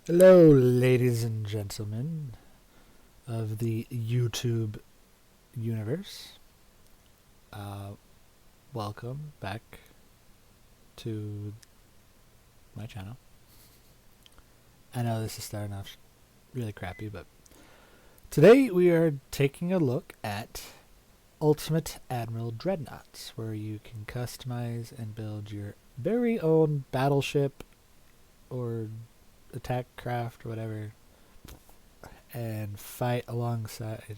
Hello, ladies and gentlemen of the YouTube universe. Uh, Welcome back to my channel. I know this is starting off really crappy, but today we are taking a look at Ultimate Admiral Dreadnoughts, where you can customize and build your very own battleship or attack craft or whatever and fight alongside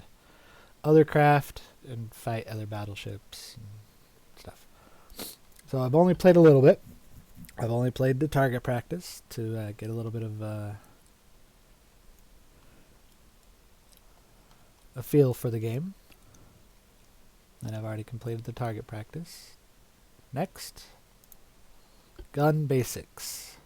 other craft and fight other battleships and stuff. So I've only played a little bit. I've only played the target practice to get a little bit of a feel for the game. And I've already completed the target practice. Next, gun basics.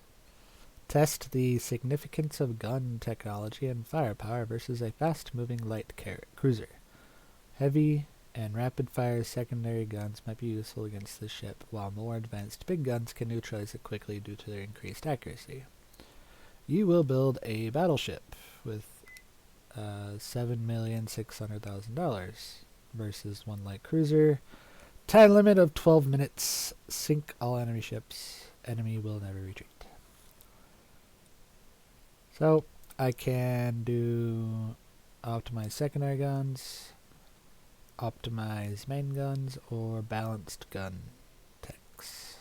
Test the significance of gun technology and firepower versus a fast-moving light cruiser. Heavy and rapid-fire secondary guns might be useful against the ship, while more advanced big guns can neutralize it quickly due to their increased accuracy. You will build a battleship with $7,600,000 versus one light cruiser. Time limit of 12 minutes. Sink all enemy ships. Enemy will never retreat. So I can do optimize secondary guns, optimize main guns, or balanced gun techs.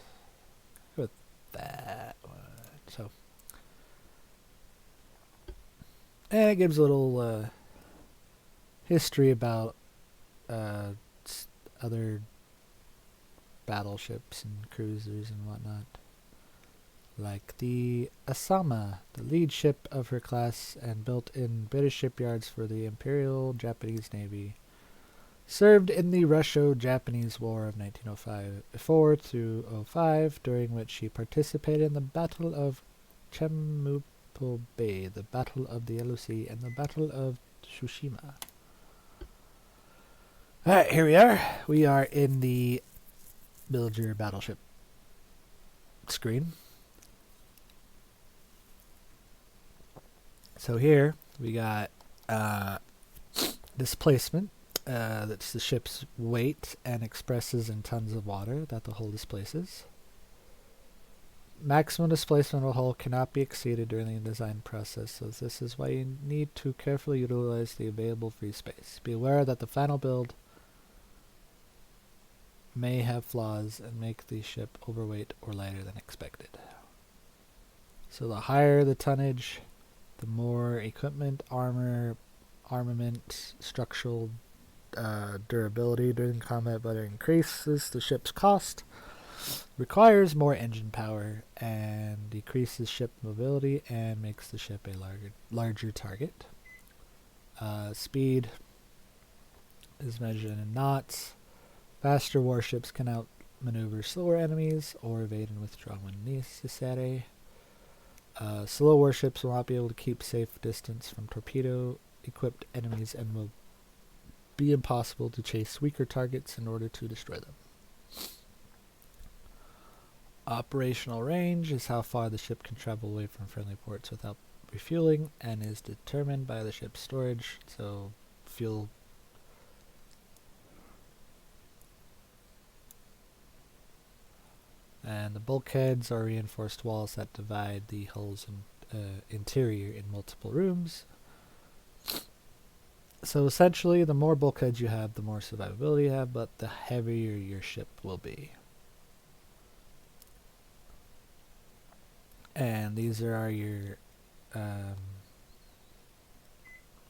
With that one. So, and it gives a little history about other battleships and cruisers and whatnot. Like the Asama, the lead ship of her class and built in British shipyards for the Imperial Japanese Navy. Served in the Russo-Japanese War of 1904 through 05, during which she participated in the Battle of Chemupo Bay, the Battle of the Yellow Sea, and the Battle of Tsushima. Alright, here we are. We are in the Build Your Battleship screen. So here we got displacement. That's the ship's weight and expresses in tons of water that the hull displaces. Maximum displacement of a hull cannot be exceeded during the design process, so this is why you need to carefully utilize the available free space. Be aware that the final build may have flaws and make the ship overweight or lighter than expected. So the higher the tonnage, the more equipment, armament, structural durability during combat, but it increases the ship's cost, requires more engine power, and decreases ship mobility and makes the ship a larger target. Speed is measured in knots. Faster warships can outmaneuver slower enemies or evade and withdraw when necessary. Slow warships will not be able to keep safe distance from torpedo-equipped enemies and will be impossible to chase weaker targets in order to destroy them. Operational range is how far the ship can travel away from friendly ports without refueling and is determined by the ship's storage, so fuel. And the bulkheads are reinforced walls that divide the hull's interior in multiple rooms. So essentially, the more bulkheads you have, the more survivability you have, but the heavier your ship will be. And these are your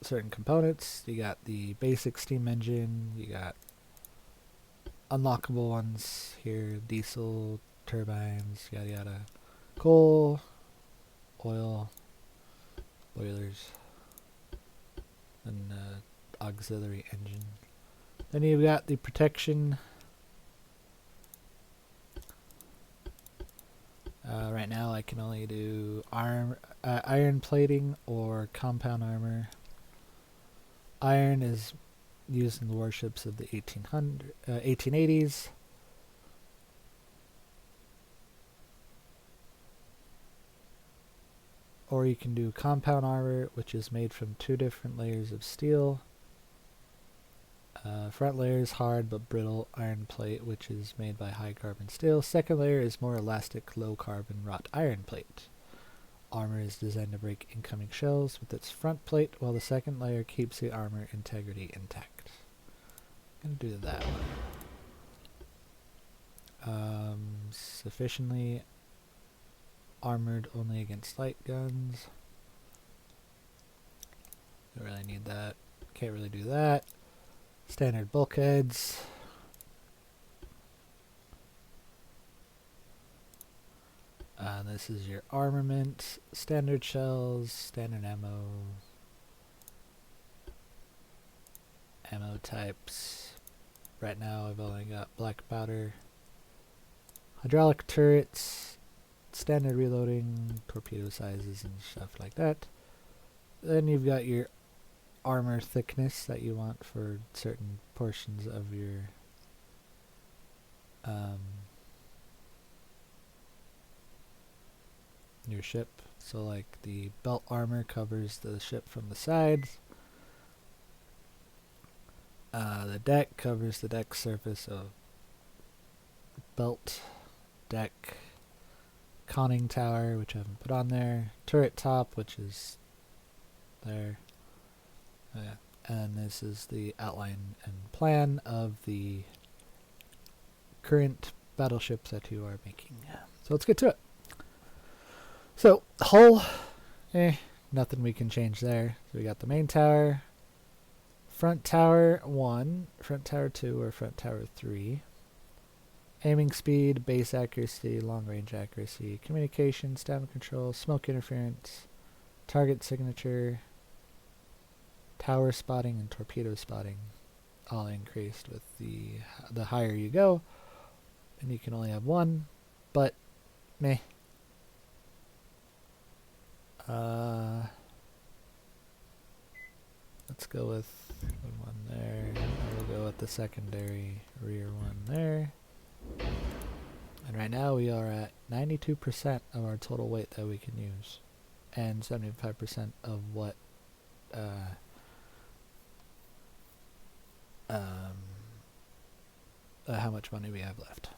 certain components. You got the basic steam engine, you got unlockable ones here, diesel, turbines, yada yada, coal, oil, boilers, and auxiliary engine. Then you've got the protection. Right now I can only do iron plating or compound armor. Iron is used in the warships of the 1880s. Or you can do compound armor, which is made from 2 different layers of steel. Front layer is hard but brittle iron plate, which is made by high carbon steel. Second layer is more elastic, low carbon wrought iron plate. Armor is designed to break incoming shells with its front plate, while the second layer keeps the armor integrity intact. I'm going to do that one. Sufficiently armored only against light guns. Don't really need that. Can't really do that. Standard bulkheads. This is your armament. Standard shells, standard ammo. Ammo types. Right now I've only got black powder. Hydraulic turrets. Standard reloading, torpedo sizes and stuff like that. Then you've got your armor thickness that you want for certain portions of your ship. So like the belt armor covers the ship from the sides. The deck covers the deck surface of belt, deck, conning tower, which I haven't put on there, turret top, which is there. And this is the outline and plan of the current battleships that you are making. So let's get to it. So, hull, nothing we can change there. So we got the main tower, front tower 1, front tower 2, or front tower 3. Aiming speed, base accuracy, long range accuracy, communication, stamina control, smoke interference, target signature, tower spotting, and torpedo spotting, all increased with the higher you go. And you can only have 1, but meh. Let's go with the one there. We'll go with the secondary rear one there. And right now we are at 92% of our total weight that we can use, and 75% of what how much money we have left.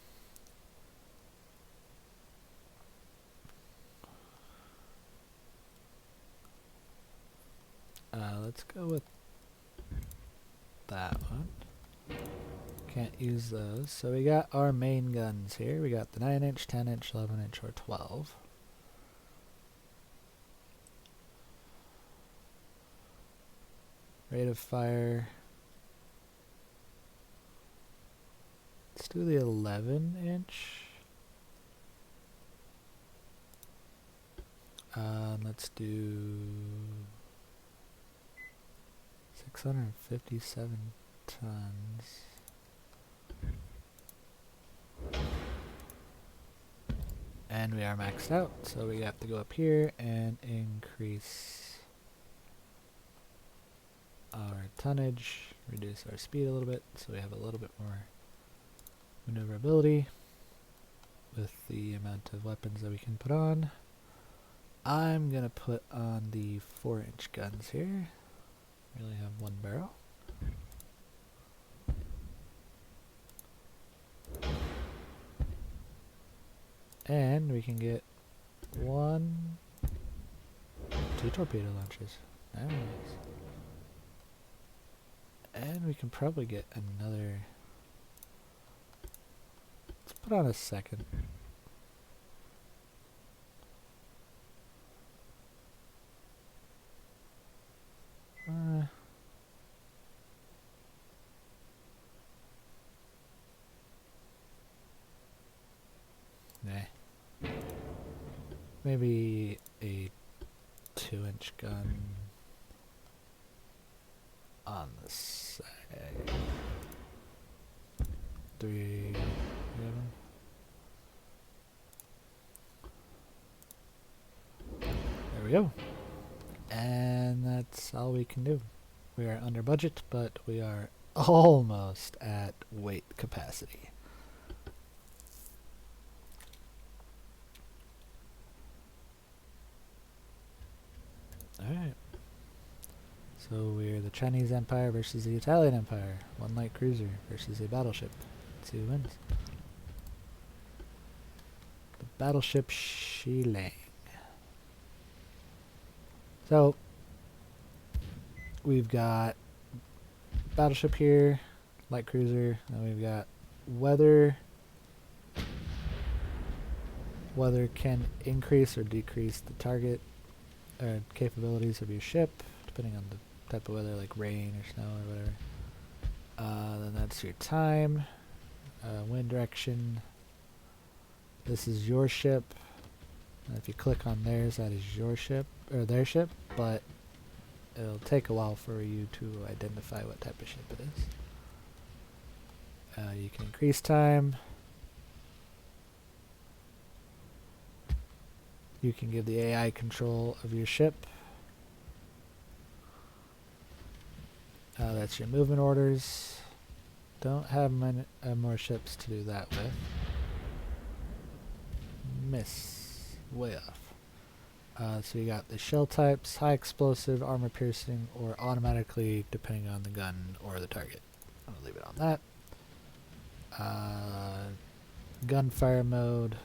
Let's go with that one. Can't use those. So we got our main guns here. We got the 9-inch, 10-inch, 11-inch, or 12. Rate of fire. Let's do the 11-inch. Let's do 657 tons. And we are maxed out, so we have to go up here and increase our tonnage, reduce our speed a little bit, so we have a little bit more maneuverability with the amount of weapons that we can put on. I'm gonna put on the 4-inch guns here. We only have 1 barrel. And we can get 1, 2 torpedo launchers. Nice. And we can probably get another. Let's put on a second. Nah. Maybe a 2-inch gun on the side. 3 of them. There we go. And that's all we can do. We are under budget, but we are almost at weight capacity. Alright. So we're the Chinese Empire versus the Italian Empire. One light cruiser versus a battleship. Let's see who wins. The battleship Shilang. So we've got battleship here, light cruiser, and we've got weather. Weather can increase or decrease the target or capabilities of your ship, depending on the type of weather, like rain or snow or whatever. Then that's your time, wind direction. This is your ship. And if you click on theirs, that is your ship or their ship, but it'll take a while for you to identify what type of ship it is. You can increase time. You can give the AI control of your ship. That's your movement orders. Don't have many more ships to do that with. Miss. Way off. So you got the shell types, high explosive, armor piercing, or automatically depending on the gun or the target. I'm going to leave it on that. Gunfire mode.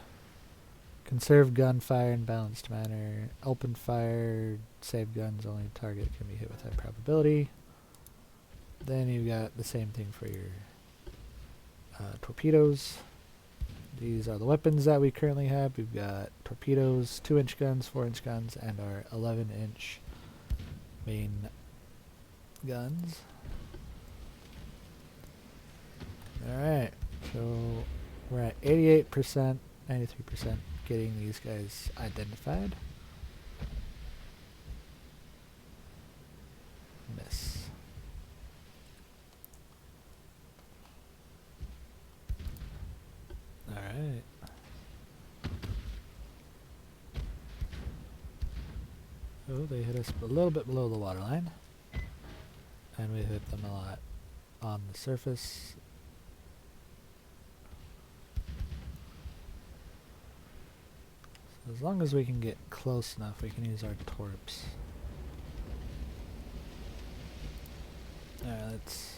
Conserve gunfire in balanced manner. Open fire, save guns, only target can be hit with high probability. Then you've got the same thing for your torpedoes. These are the weapons that we currently have. We've got torpedoes, 2-inch guns, 4-inch guns, and our 11-inch main guns. Alright, so we're at 88%, 93% getting these guys identified. Miss. Alright. Oh, they hit us a little bit below the waterline. And we hit them a lot on the surface. So as long as we can get close enough, we can use our torps. Alright, let's...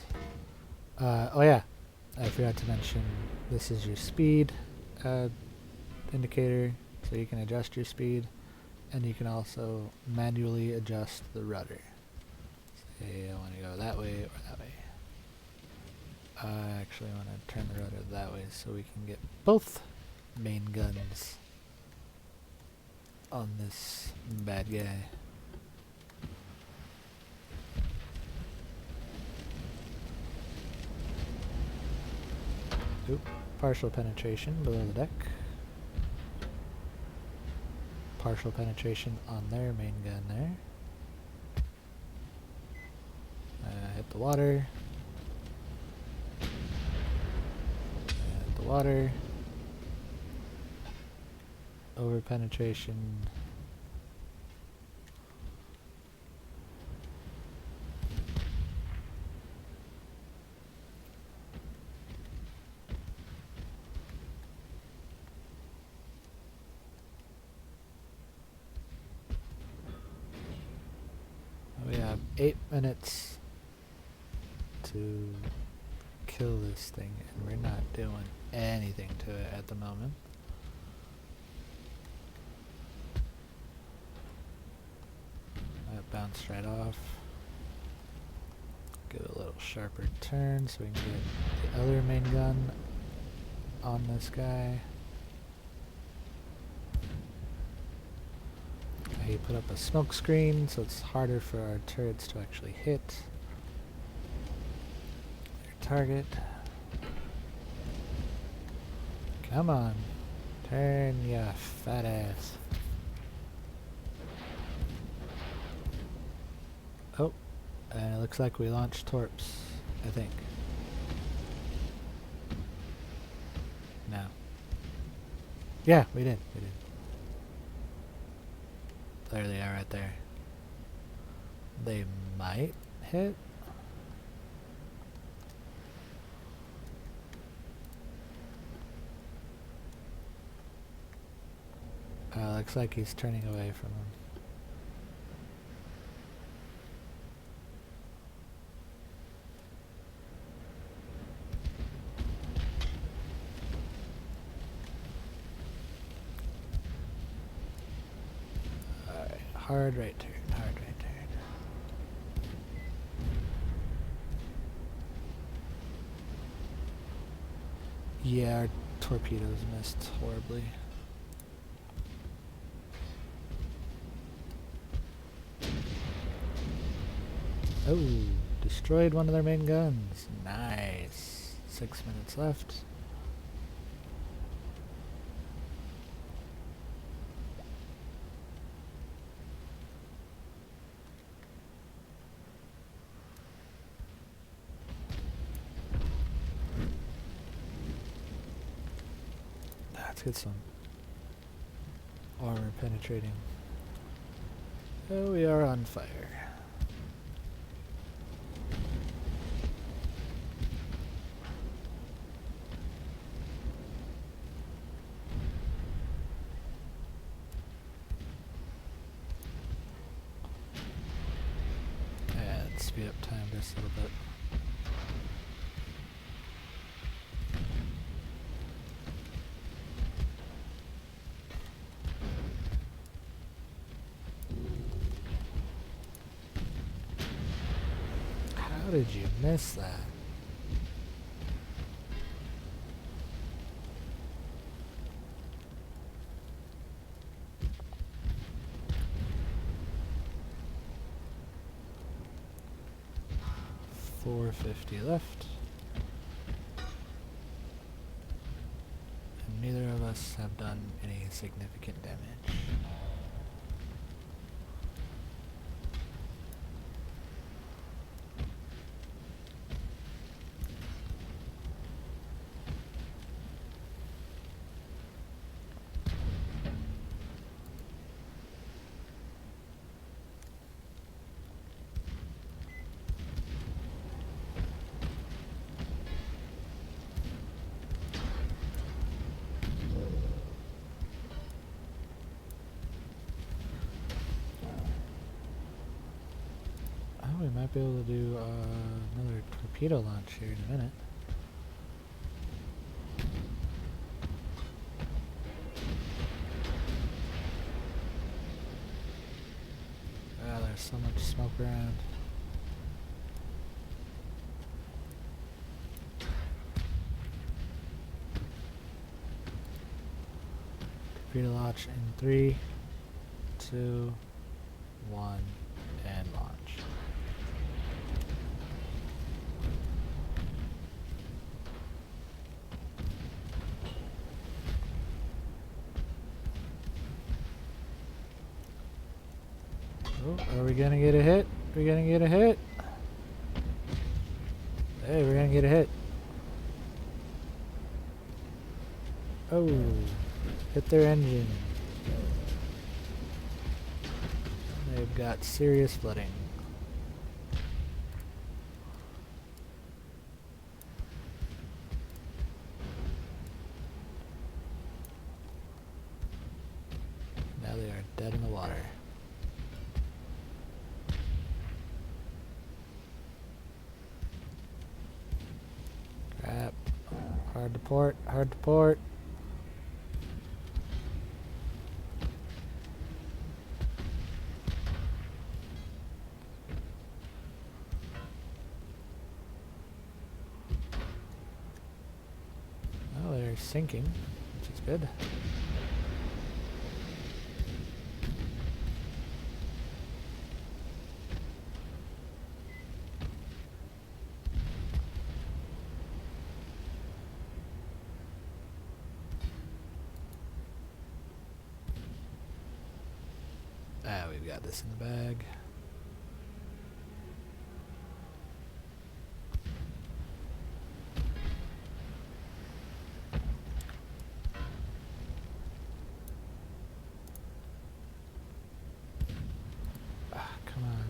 oh yeah, I forgot to mention, this is your speed indicator, so you can adjust your speed, and you can also manually adjust the rudder. Say I want to go that way or that way. I actually want to turn the rudder that way so we can get both main guns on this bad guy. Oop, partial penetration below the deck. Partial penetration on their main gun there. Hit the water. Hit the water. Over penetration. We have 8 minutes to kill this thing, and we're not doing anything to it at the moment. That bounced right off. Give it a little sharper turn so we can get the other main gun on this guy. He put up a smoke screen so it's harder for our turrets to actually hit their target. Come on, turn ya fat ass. Oh, it looks like we launched torps, I think. No. Yeah, we did. There they are right there. They might hit. Looks like he's turning away from them. Hard right turn, hard right turn. Yeah, our torpedoes missed horribly. Oh, destroyed one of their main guns. Nice. 6 minutes left. Let's get some armor penetrating. Oh, we are on fire. And speed up time just a little bit. How did you miss that? $450 left. And neither of us have done any significant damage. We might be able to do another torpedo launch here in a minute. Ah, there's so much smoke around. Torpedo launch in 3, 2, 1, and launch. Oh, are we gonna get a hit? We're gonna get a hit. Hey, we're gonna get a hit. Oh, hit their engine. They've got serious flooding. Now they are dead in the water. Crap. Hard to port, hard to port. Oh, they're sinking, which is good. Ah, we've got this in the bag. Ah, come on.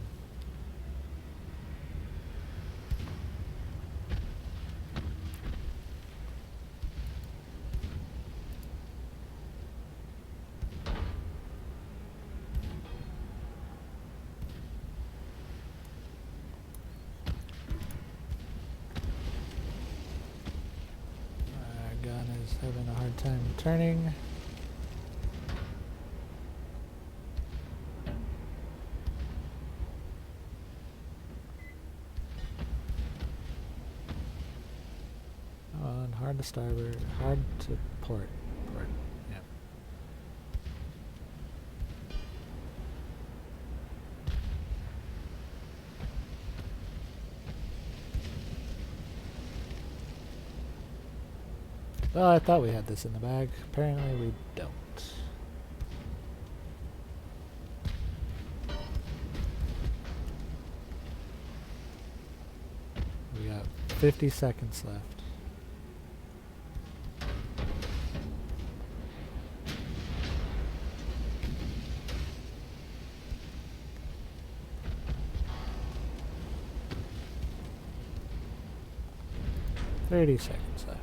Our gun is having a hard time turning. hard to starboard, hard to port. Port, yep. Well, I thought we had this in the bag. Apparently we don't. We got 50 seconds left. Thirty seconds left.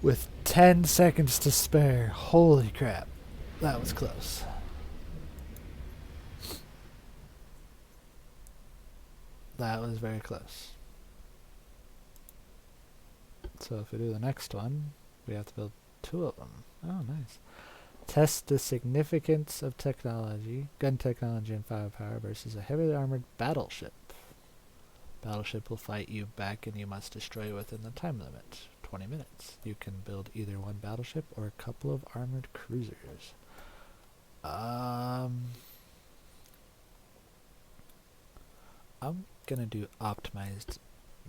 With 10 seconds to spare. Holy crap. That was close. That was very close. So if we do the next one, we have to build 2 of them. Oh, nice. Test the significance of technology, gun technology and firepower versus a heavily armored battleship. Battleship will fight you back and you must destroy within the time limit. 20 minutes. You can build either one battleship or a couple of armored cruisers. I'm gonna do optimized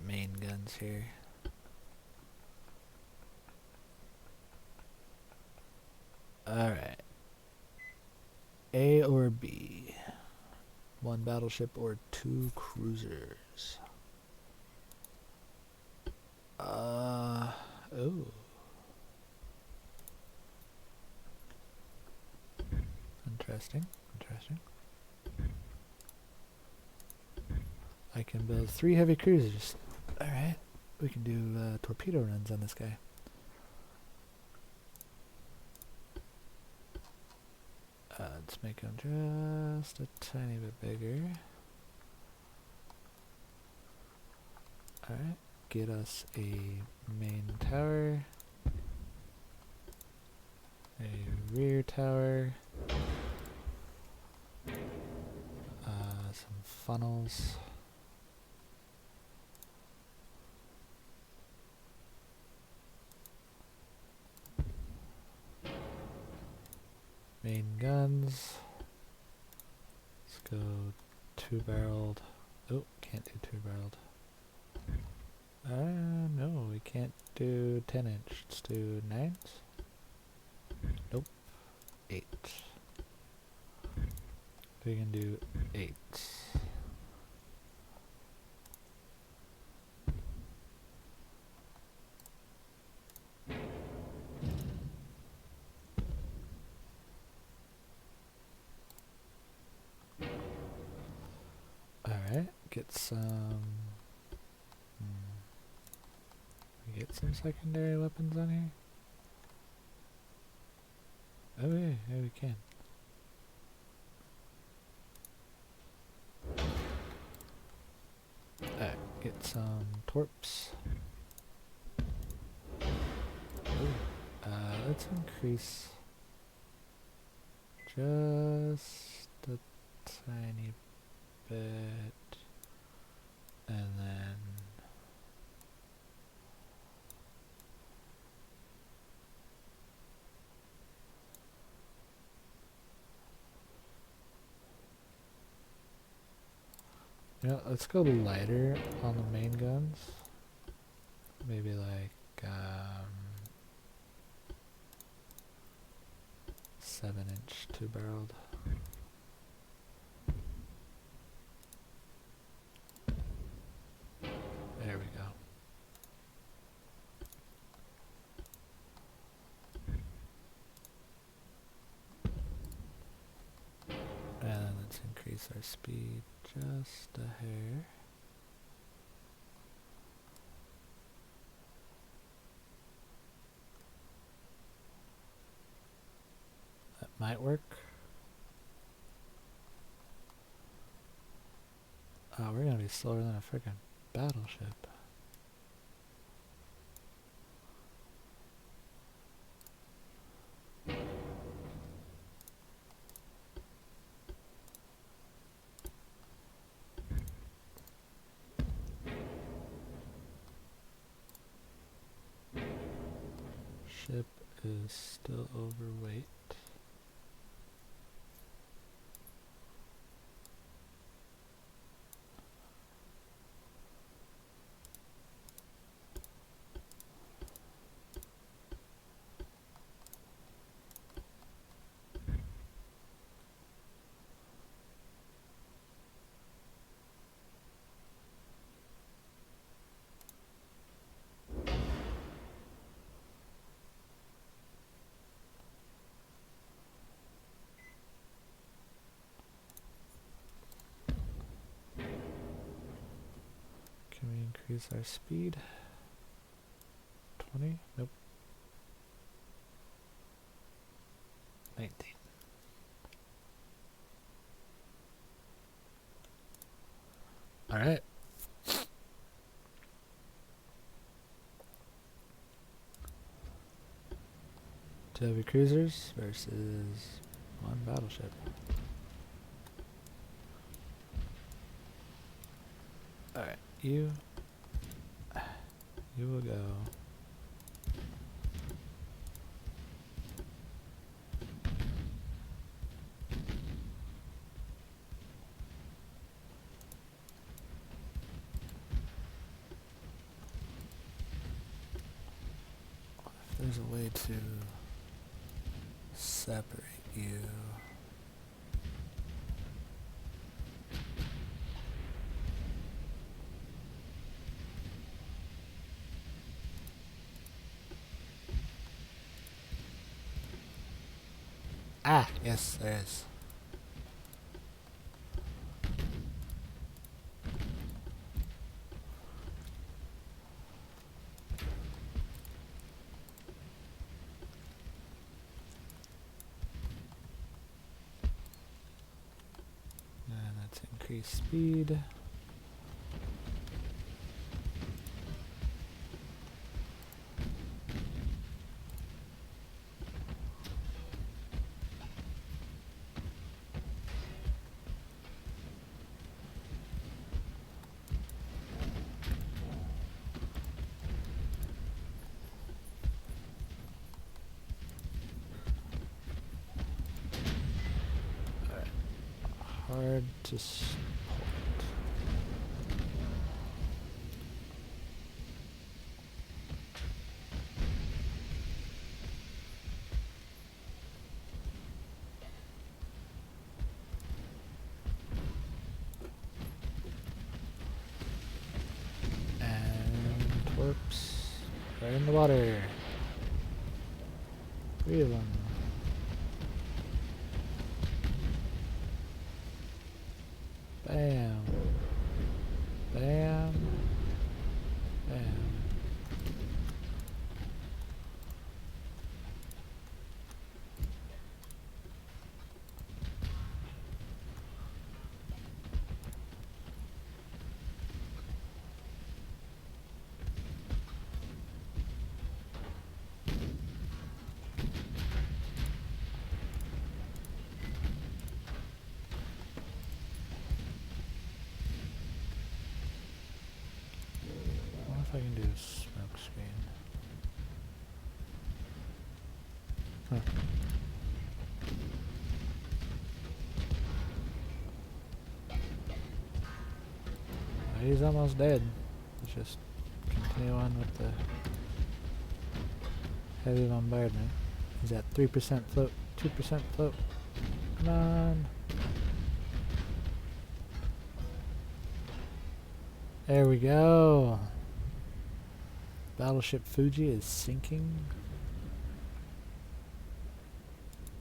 main guns here. Alright. A or B? 1 battleship or 2 cruisers? Oh. Interesting. I can build 3 heavy cruisers. Alright. We can do torpedo runs on this guy. Let's make him just a tiny bit bigger. Alright. Get us a main tower. A rear tower. Some funnels. Main guns. Let's go 2-barreled. Oh, can't do 2-barreled. No, we can't do 10-inch. Let's do 9s. Nope. 8. We can do 8s. Alright, get some... Get some secondary weapons on here? Oh yeah, we can. Alright, get some torps. Ooh. Let's increase just a tiny bit, and then let's go lighter on the main guns. Maybe like 7-inch 2-barreled. There we go. And let's increase our speed just a hair. That might work. Oh, we're gonna be slower than a freaking battleship. Ship is still overweight. Can we increase our speed? 20? Nope. 19. Alright. Two heavy cruisers versus one battleship. Alright, you will go. If there's a way to separate you. Ah, yes, there is. And let's increase speed. Hard to support. And torps right in the water. 3 of them. Bam. Bam. Bam. I wonder if I can do a smoke screen. Huh. He's almost dead. Let's just continue on with the heavy bombardment. He's at 3% float, 2% float. Come on. There we go. Battleship Fuji is sinking.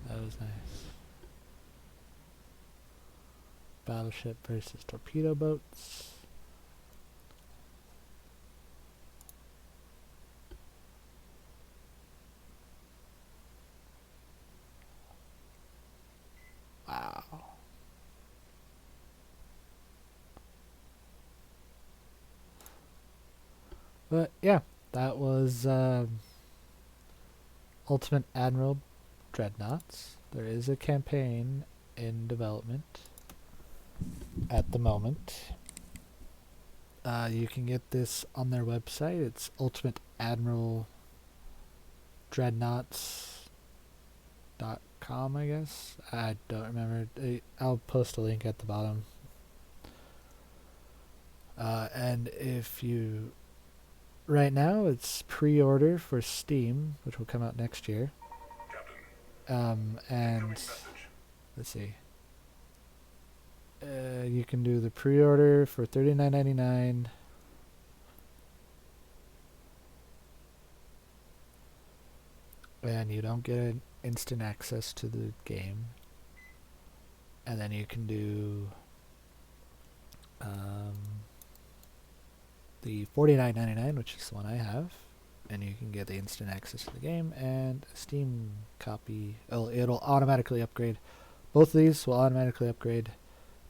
That was nice. Battleship versus torpedo boats. Wow. But yeah, that was Ultimate Admiral Dreadnoughts. There is a campaign in development at the moment. You can get this on their website. It's Ultimate Admiral Dreadnoughts.com, I guess. I don't remember. I'll post a link at the bottom. And if you right now it's pre-order for Steam, which will come out next year. And let's see. You can do the pre-order for $39.99. And you don't get an instant access to the game. And then you can do the $49.99, which is the one I have, and you can get the instant access to the game and a Steam copy. It'll automatically upgrade. Both of these will automatically upgrade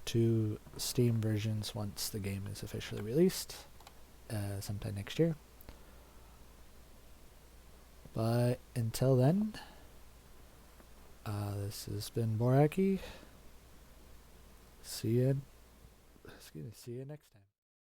to Steam versions once the game is officially released, sometime next year. But until then, this has been Boraki. See you next time.